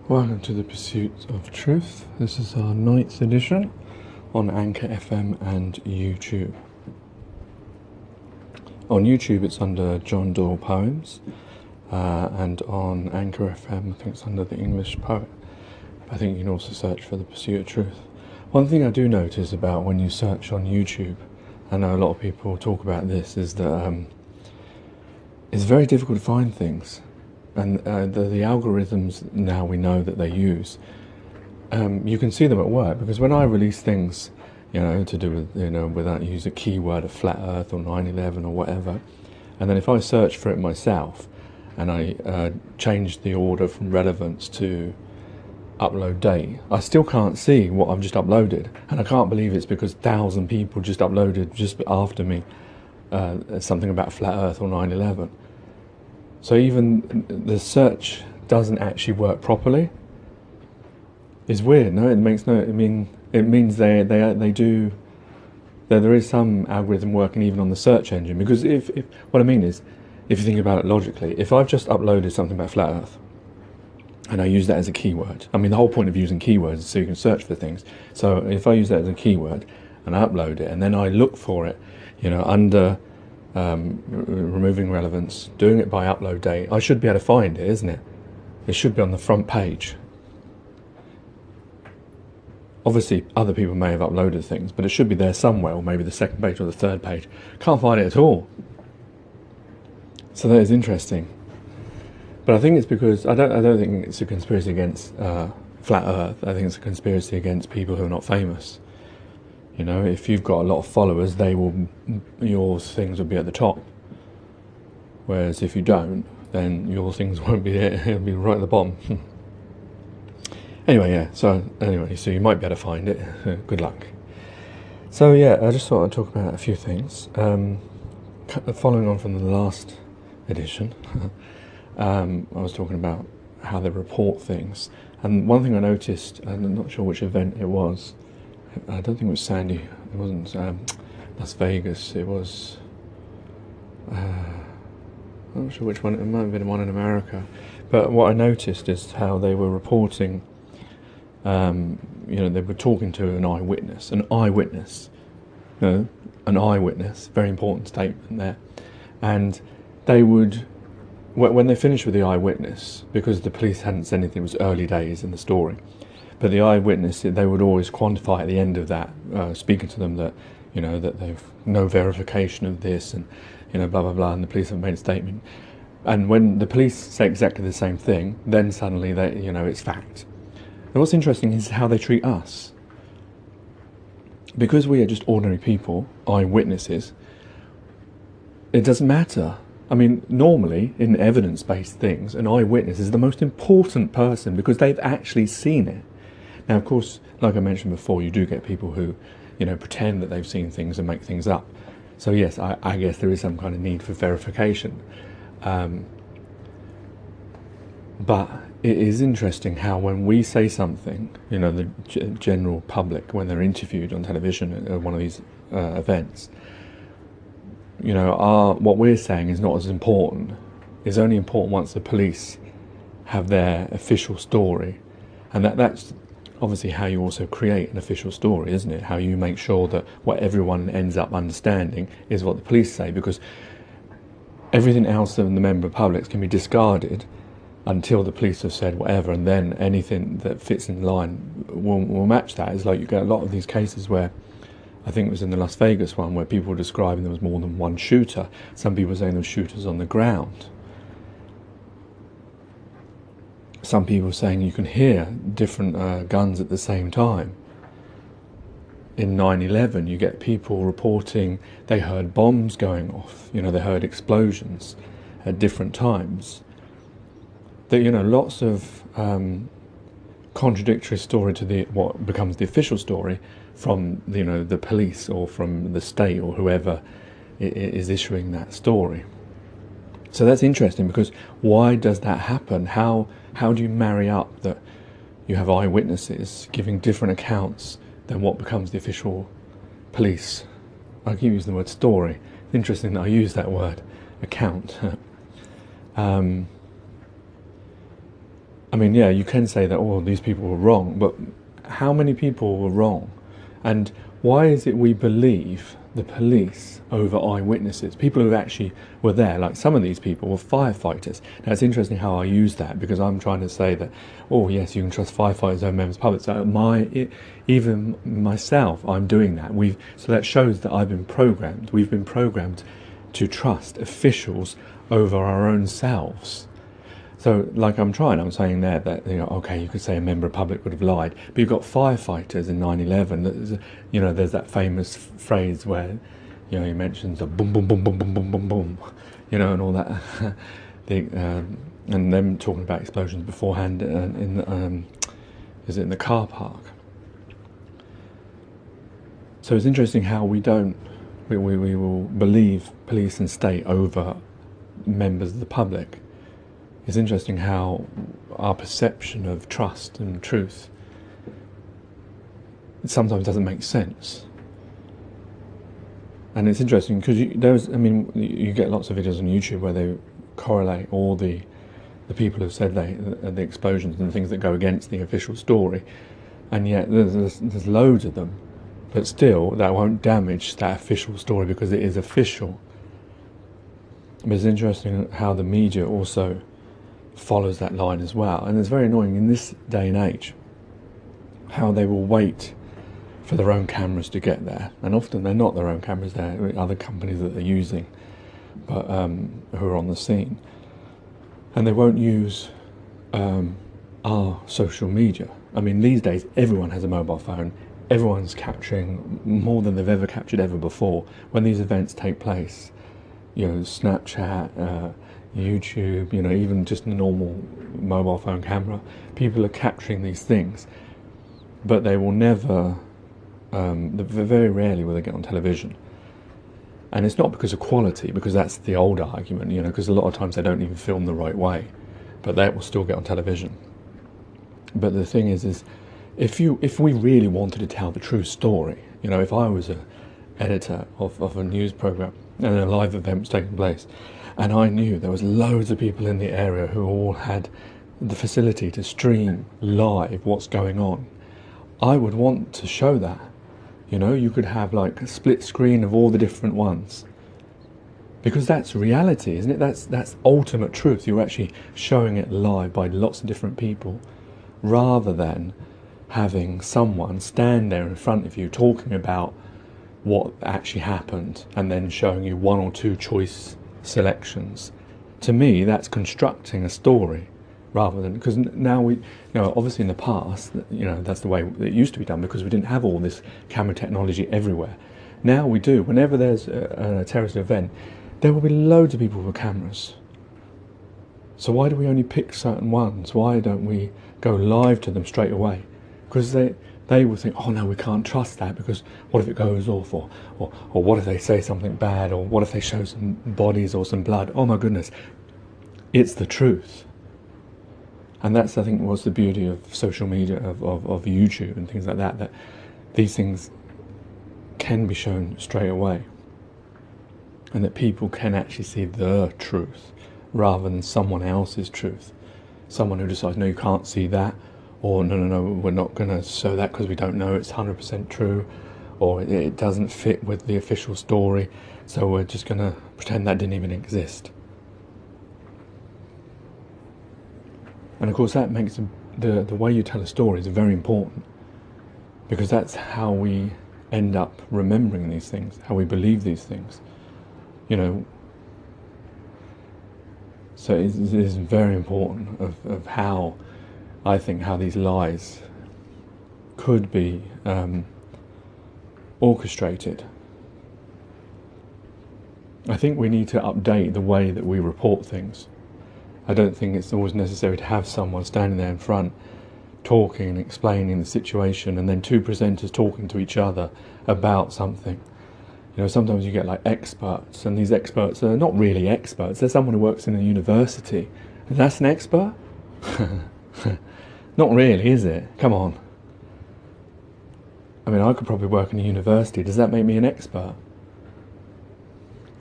Welcome to the Pursuit of Truth. This is our 9th edition on Anchor FM and YouTube. On YouTube it's under John Doyle Poems, and on Anchor FM I think it's under The English Poet. I think you can also search for the Pursuit of Truth. One thing I do notice about when you search on YouTube, I know a lot of people talk about this, is that it's very difficult to find things. And the algorithms now we know that they use, you can see them at work, because when I release things, to do with, without use a keyword of flat earth or 9/11 or whatever, and then if I search for it myself and I change the order from relevance to upload date, I still can't see what I've just uploaded, and I can't believe it's because 1,000 people just uploaded just after me something about flat earth or 9/11. So even the search doesn't actually work properly. It's weird, no? It makes no. It means they do. There is some algorithm working even on the search engine, because if what I mean is, if you think about it logically, if I've just uploaded something about flat Earth, and I use that as a keyword, the whole point of using keywords is so you can search for things. So if I use that as a keyword and I upload it, and then I look for it, under removing relevance, doing it by upload date, I should be able to find it, isn't it? It should be on the front page. Obviously other people may have uploaded things, but it should be there somewhere, or maybe the second page or the third page. Can't find it at all. So that is interesting. But I think it's because I don't think it's a conspiracy against flat earth. I think it's a conspiracy against people who are not famous. If you've got a lot of followers, your things will be at the top. Whereas if you don't, then your things won't be there. It'll be right at the bottom. So you might be able to find it. Good luck. So I just thought I'd talk about a few things. Following on from the last edition, I was talking about how they report things. And one thing I noticed, and I'm not sure which event it was, I don't think it was Sandy, it wasn't Las Vegas, it was, I'm not sure which one, it might have been one in America, but what I noticed is how they were reporting, they were talking to an eyewitness, very important statement there, and they would, when they finished with the eyewitness, because the police hadn't said anything, it was early days in the story, but the eyewitness, they would always quantify at the end of that, speaking to them that, that they've no verification of this, and, blah, blah, blah, and the police have made a statement. And when the police say exactly the same thing, then suddenly it's fact. And what's interesting is how they treat us. Because we are just ordinary people, eyewitnesses, it doesn't matter. Normally, in evidence-based things, an eyewitness is the most important person because they've actually seen it. Now, of course, like I mentioned before, you do get people who, pretend that they've seen things and make things up. So yes, I guess there is some kind of need for verification. But it is interesting how when we say something, the general public, when they're interviewed on television at one of these events, what we're saying is not as important. It's only important once the police have their official story. And that's obviously how you also create an official story, isn't it? How you make sure that what everyone ends up understanding is what the police say, because everything else in the member public can be discarded until the police have said whatever, and then anything that fits in line will match that. It's like you get a lot of these cases where, I think it was in the Las Vegas one, where people were describing there was more than one shooter. Some people were saying there were shooters on the ground. Some people were saying you can hear different guns at the same time. In 9/11, you get people reporting they heard bombs going off. They heard explosions at different times. Lots of contradictory story to what becomes the official story from the police or from the state or whoever is issuing that story. So that's interesting, because why does that happen? How do you marry up that you have eyewitnesses giving different accounts than what becomes the official police? I keep using the word story. It's interesting that I use that word, account. I mean, yeah, you can say that, oh, these people were wrong, but how many people were wrong? And why is it we believe the police over eyewitnesses, people who actually were there? Like some of these people were firefighters. Now it's interesting how I use that, because I'm trying to say that, oh yes, you can trust firefighters over members of the public. So even myself, I'm doing that. So that shows that I've been programmed. We've been programmed to trust officials over our own selves. So, like I'm saying there that, okay, you could say a member of the public would have lied, but you've got firefighters in 9/11. There's that famous phrase where, he mentions a boom, boom, boom, boom, boom, boom, boom, boom, and all that. And them talking about explosions beforehand in the car park. So it's interesting how we will believe police and state over members of the public. It's interesting how our perception of trust and truth sometimes doesn't make sense. And it's interesting because you get lots of videos on YouTube where they correlate all the people who've said the explosions and the things that go against the official story, and yet there's loads of them, but still that won't damage that official story because it is official. But it's interesting how the media also follows that line as well, and it's very annoying in this day and age how they will wait for their own cameras to get there, and often they're not their own cameras, they're other companies that they're using, but who are on the scene, and they won't use our social media. I mean, these days everyone has a mobile phone, everyone's capturing more than they've ever captured ever before when these events take place. Snapchat, YouTube, even just a normal mobile phone camera, people are capturing these things, but they will never, very rarely will they get on television. And it's not because of quality, because that's the old argument, because a lot of times they don't even film the right way, but they will still get on television. But the thing is if we really wanted to tell the true story, if I was an editor of a news program and a live event was taking place, and I knew there was loads of people in the area who all had the facility to stream live what's going on, I would want to show that. You could have like a split screen of all the different ones, because that's reality, isn't it? That's ultimate truth. You're actually showing it live by lots of different people, rather than having someone stand there in front of you talking about what actually happened and then showing you one or two choice selections. To me, that's constructing a story, rather than, because now obviously in the past, that's the way it used to be done, because we didn't have all this camera technology everywhere. Now we do. Whenever there's a terrorist event, there will be loads of people with cameras. So why do we only pick certain ones? Why don't we go live to them straight away? Because they will think, oh no, we can't trust that, because what if it goes off, or what if they say something bad, or what if they show some bodies or some blood? Oh my goodness, it's the truth. And that's, I think, what's the beauty of social media, of YouTube and things like that, that these things can be shown straight away, and that people can actually see the truth rather than someone else's truth. Someone who decides, no, you can't see that, or no, we're not going to show that because we don't know it's 100% true, or it doesn't fit with the official story, so we're just going to pretend that didn't even exist. And of course that makes the way you tell a story is very important, because that's how we end up remembering these things, how we believe these things. So it is very important of how, I think, how these lies could be orchestrated. I think we need to update the way that we report things. I don't think it's always necessary to have someone standing there in front talking and explaining the situation, and then two presenters talking to each other about something. Sometimes you get like experts, and these experts are not really experts. They're someone who works in a university, and that's an expert? Not really, is it? Come on. I mean, I could probably work in a university. Does that make me an expert?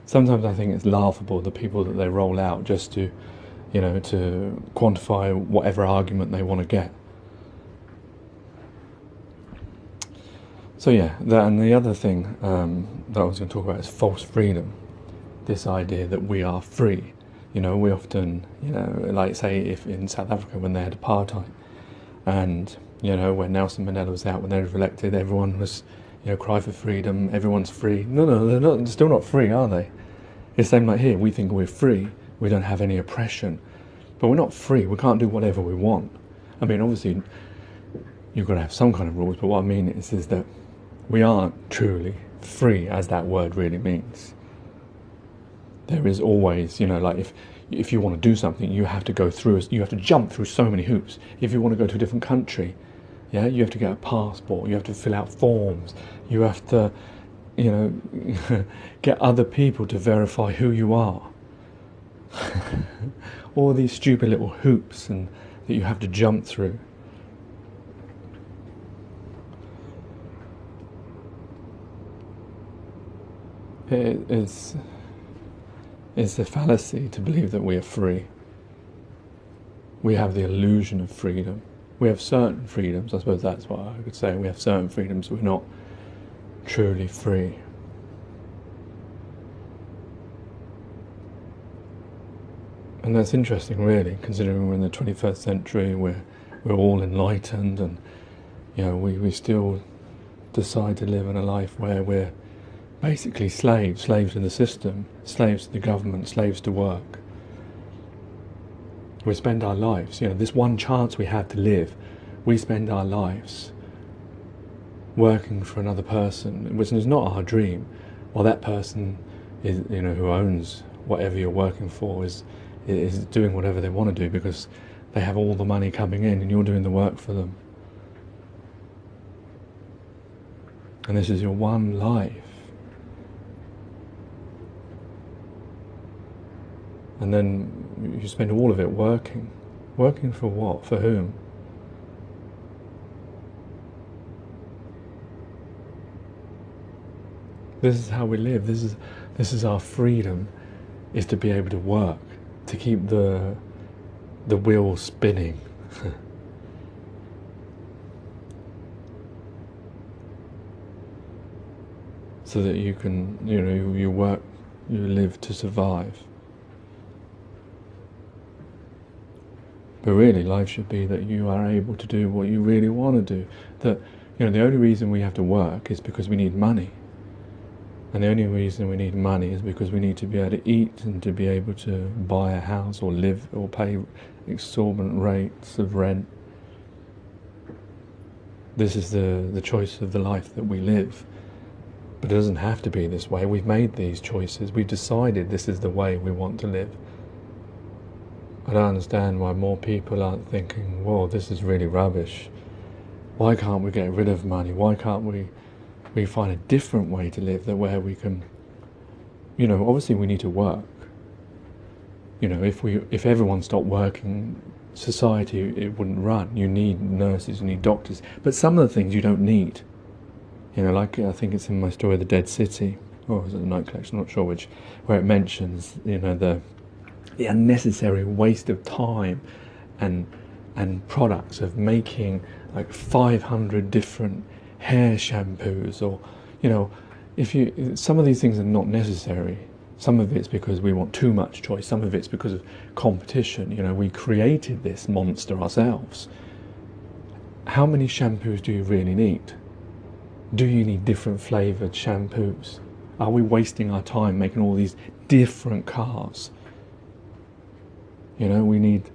Sometimes I think it's laughable, the people that they roll out just to, you know, to quantify whatever argument they want to get. So yeah, that, and the other thing that I was going to talk about is false freedom. This idea that we are free. You know, we often, you know, like say if in South Africa when they had apartheid, and you know when Nelson Mandela was out when they were elected, everyone was, you know, cry for freedom. Everyone's free. No, they're not. They're still not free, are they? It's the same like here. We think we're free. We don't have any oppression, but we're not free. We can't do whatever we want. I mean, obviously, you've got to have some kind of rules. But what I mean is that we aren't truly free, as that word really means. There is always, you know, like if you want to do something, you have to go through, you have to jump through so many hoops. If you want to go to a different country, yeah, you have to get a passport, you have to fill out forms, you have to, you know, get other people to verify who you are. All these stupid little hoops and that you have to jump through. It's a fallacy to believe that we are free. We have the illusion of freedom. We have certain freedoms, I suppose that's what I could say. We have certain freedoms, we're not truly free. And that's interesting, really, considering we're in the 21st century, we're all enlightened, and you know, we still decide to live in a life where we're basically slaves to the system, slaves to the government, slaves to work. We spend our lives, you know, this one chance we have to live, we spend our lives working for another person, which is not our dream, while that person is, you know, who owns whatever you're working for is doing whatever they want to do because they have all the money coming in and you're doing the work for them. And this is your one life. And then you spend all of it working. Working for what? For whom? This is how we live. This is our freedom, is to be able to work, to keep the wheel spinning. So that you can, you know, you work, you live to survive. But really, life should be that you are able to do what you really want to do. That, you know, the only reason we have to work is because we need money. And the only reason we need money is because we need to be able to eat and to be able to buy a house or live or pay exorbitant rates of rent. This is the choice of the life that we live. But it doesn't have to be this way. We've made these choices. We've decided this is the way we want to live. I don't understand why more people aren't thinking, whoa, this is really rubbish. Why can't we get rid of money? Why can't we find a different way to live, that where we can, you know, obviously we need to work. You know, if everyone stopped working, society, it wouldn't run. You need nurses, you need doctors, but some of the things you don't need. You know, like I think it's in my story, The Dead City, or is it The Night Collection, I'm not sure which, where it mentions, you know, the unnecessary waste of time and products of making like 500 different hair shampoos, or, you know, some of these things are not necessary. Some of it's because we want too much choice, some of it's because of competition. You know, we created this monster ourselves. How many shampoos do you really need? Do you need different flavoured shampoos? Are we wasting our time making all these different cars? You know, we need,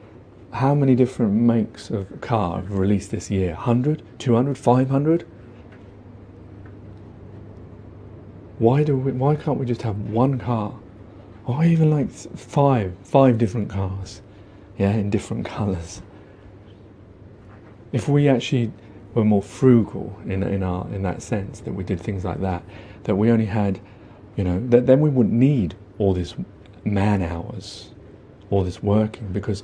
how many different makes of car have released this year? 100, 200, 500? Why can't we just have one car? Or even like five different cars, yeah, in different colours. If we actually were more frugal in that sense, that we did things like that, that we only had, you know, then we wouldn't need all this man hours, all this working, because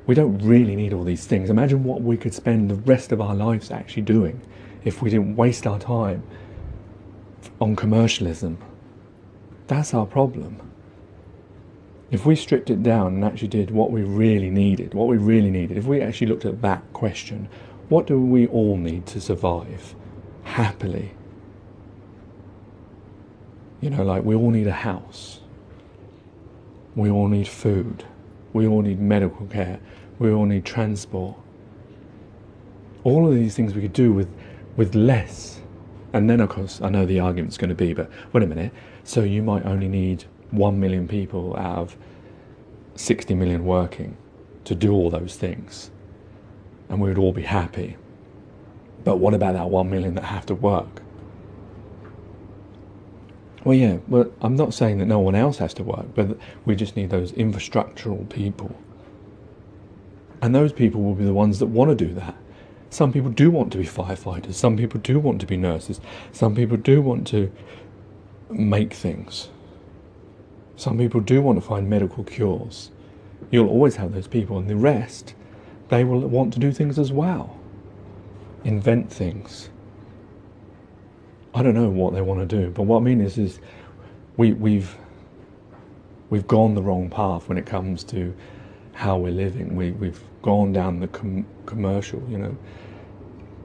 we don't really need all these things. Imagine what we could spend the rest of our lives actually doing if we didn't waste our time on commercialism. That's our problem. If we stripped it down and actually did what we really needed, if we actually looked at that question, what do we all need to survive happily? You know, like we all need a house. We all need food. We all need medical care. We all need transport. All of these things we could do with less. And then, of course, I know the argument's going to be, but wait a minute, so you might only need 1 million people out of 60 million working to do all those things, and we would all be happy. But what about that 1 million that have to work? Well, yeah, well, I'm not saying that no one else has to work, but we just need those infrastructural people. And those people will be the ones that want to do that. Some people do want to be firefighters, some people do want to be nurses, some people do want to make things. Some people do want to find medical cures. You'll always have those people, and the rest, they will want to do things as well. Invent things. I don't know what they want to do, but what I mean is we've gone the wrong path when it comes to how we're living. We've gone down the commercial, you know,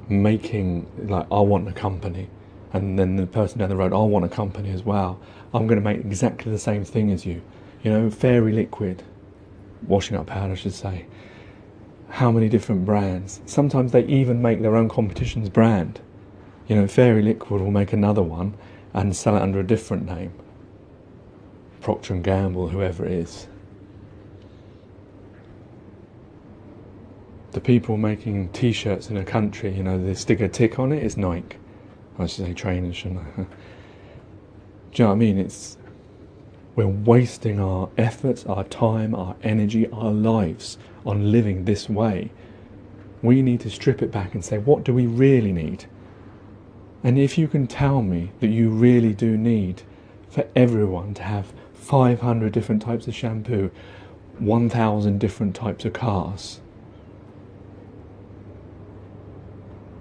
making, like, I want a company, and then the person down the road, I want a company as well. I'm going to make exactly the same thing as you. You know, Fairy Liquid, washing up powder, I should say. How many different brands? Sometimes they even make their own competition's brand. You know, Fairy Liquid will make another one and sell it under a different name. Procter & Gamble, whoever it is. The people making t-shirts in a country, you know, they stick a tick on it, it's Nike. I should say trainers, shouldn't I? Do you know what I mean? We're wasting our efforts, our time, our energy, our lives on living this way. We need to strip it back and say, what do we really need? And if you can tell me that you really do need for everyone to have 500 different types of shampoo, 1,000 different types of cars,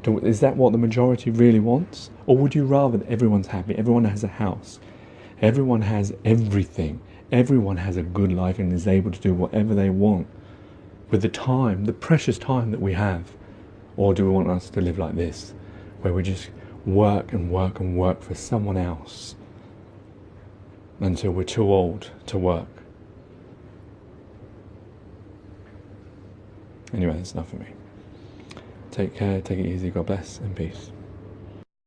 is that what the majority really wants? Or would you rather that everyone's happy, everyone has a house, everyone has everything, everyone has a good life and is able to do whatever they want with the time, the precious time that we have? Or do we want us to live like this, where we just work and work and work for someone else until we're too old to work? Anyway, that's enough for me. Take care, take it easy, God bless, and peace.